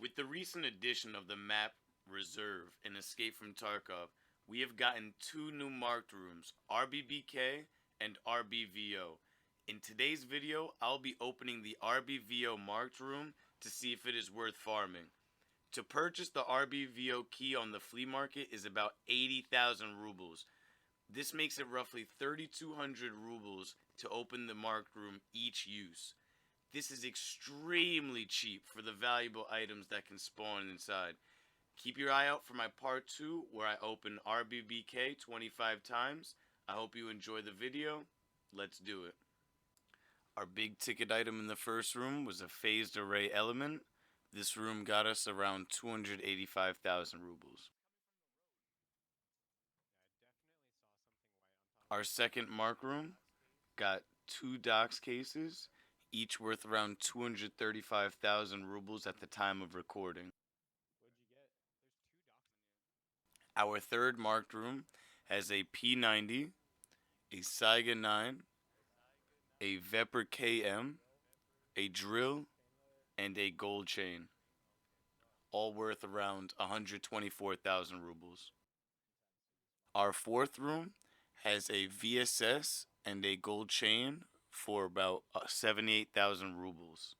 With the recent addition of the map Reserve in Escape from Tarkov, we have gotten two new marked rooms, RBBK and RBVO. In today's video, I'll be opening the RBVO marked room to see if it is worth farming. To purchase the RBVO key on the flea market is about 80,000 rubles. This makes it roughly 3,200 rubles to open the marked room each use. This is extremely cheap for the valuable items that can spawn inside. Keep your eye out for my part 2 where I open RBBK 25 times. I hope you enjoy the video. Let's do it. Our big ticket item in the first room was a phased array element. This room got us around 285,000 rubles. Our second mark room got two docs cases, each worth around 235,000 rubles at the time of recording. Our third marked room has a P90, a SAIGA 9, a VEPR KM, a drill, and a gold chain, all worth around 124,000 rubles. Our fourth room has a VSS and a gold chain for about 78,000 rubles.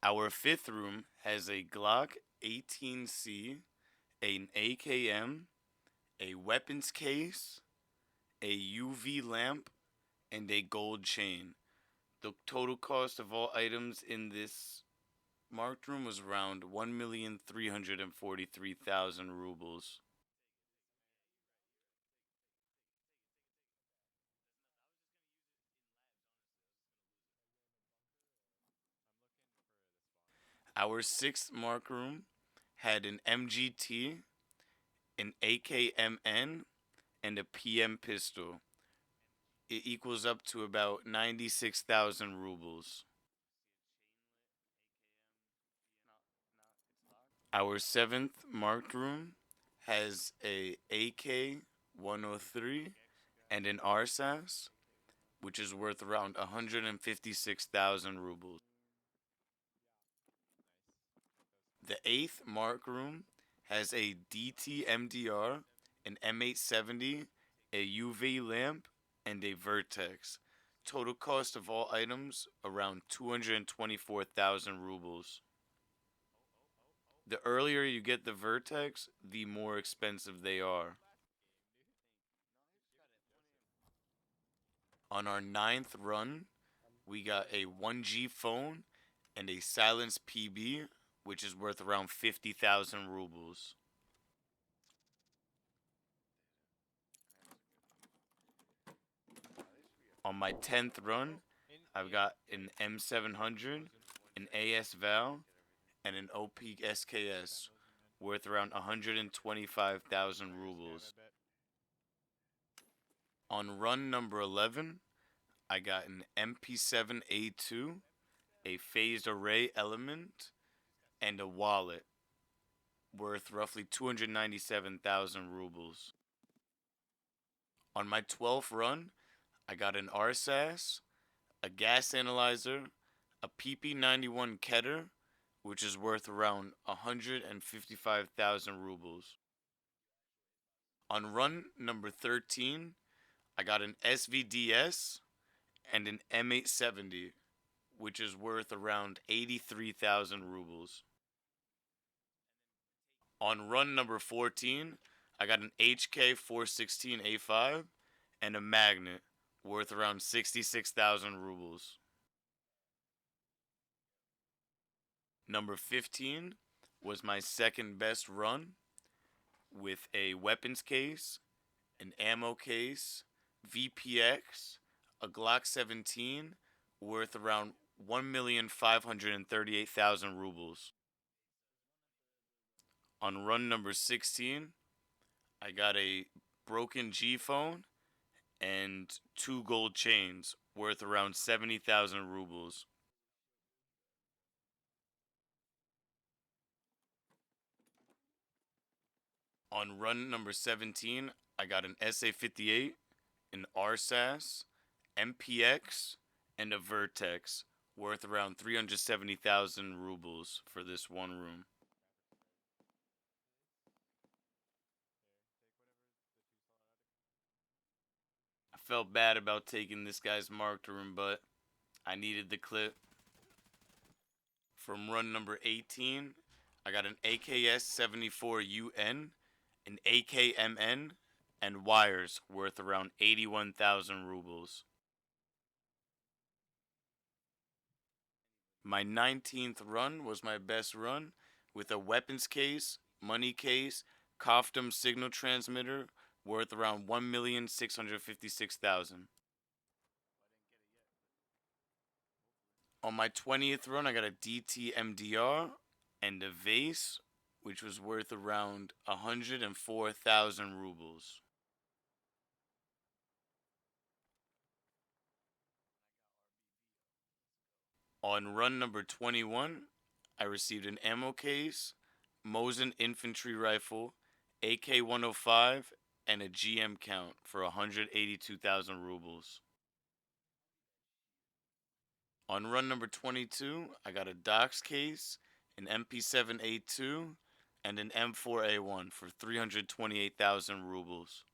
Our fifth room has a GLOCK 18C, an AKMN, a weapons case, a UVLAMP, and a gold chain. The total cost of all items in this marked room was around 1,343,000 rubles. Our sixth mark room had an MGT, an AKMN, and a PM pistol. It equals up to about 96,000 rubles. Our seventh marked room has a AK-103 and an RSASS, which is worth around 156,000 rubles. The eighth mark room has a DT MDR, an M870, a UVLAMP, and a VIRTEX. Total cost of all items around 224,000 rubles. The earlier you get the VIRTEX, the more expensive they are. On our ninth run, we got a 1G phone and a silenced PB, which is worth around 50,000 rubles. On my 10th run, I've got an M700, an AS Val, and an OP-SKS, worth around 125,000 rubles. On run number 11, I got an MP7A2, a phased array element, and a wallet, worth roughly 297,000 rubles. On my 12th run, I got an RSASS, a gas analyzer, a PP91 KEDR, which is worth around 155,000 rubles. On run number 13, I got an SVDS and an M870, which is worth around 83,000 rubles. On run number 14, I got an HK416A5 and a magnet, worth around 66,000 rubles. Number 15 was my second best run, with a weapons case, an ammo case, VPX, a Glock 17, worth around 1,538,000 rubles. On run number 16, I got a broken G phone and two gold chains, worth around 70,000 rubles. On run number 17, I got an SA58, an RSASS, MPX, and a VIRTEX, worth around 370,000 rubles for this one room. I felt bad about taking this guy's marked room, but I needed the clip. From run number 18, I got an AKS-74UN, an AKMN, and wires worth around 81,000 rubles. My 19th run was my best run, with a weapons case, money case, COFDM signal transmitter worth around 1,656,000. On my 20th run, I got a DT MDR and a vase, which was worth around 104,000 rubles. On run number 21, I received an ammo case, Mosin infantry rifle, AK-105, and a GM count for 182,000 rubles. On run number 22, I got a Docs case, an MP7A2, and an M4A1 for 328,000 rubles.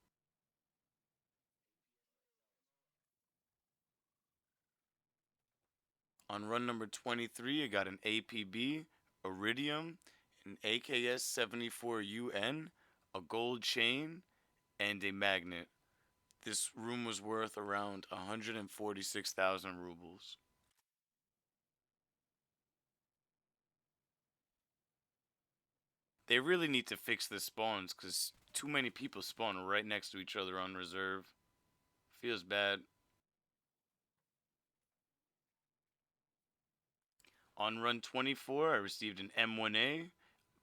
On run number 23, I got an APB, Iridium, an AKS-74UN, a gold chain, and a magnet. This room was worth around 146,000 rubles. They really need to fix the spawns because too many people spawn right next to each other on reserve. Feels bad. On run 24, I received an M1A,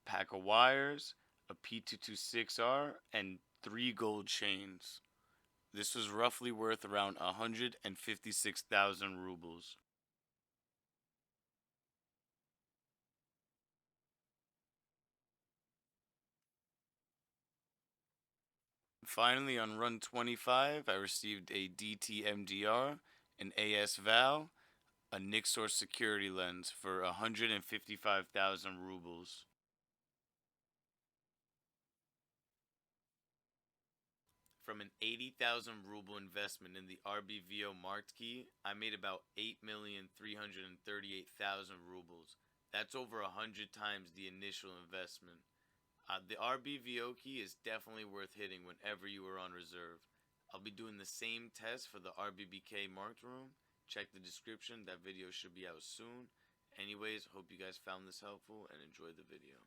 pack of wires, a P226R, and 3 gold chains. This was roughly worth around 156,000 rubles. Finally, on run 25, I received a DT MDR, an AS Val, a Nixor security lens for 155,000 rubles. From an 80,000 ruble investment in the RBVO marked key, I made about 8,338,000 rubles. That's over 100 times the initial investment. The RBVO key is definitely worth hitting whenever you are on reserve. I'll be doing the same test for the RBBK marked room. Check the description, that video should be out soon. Anyways, hope you guys found this helpful and enjoyed the video.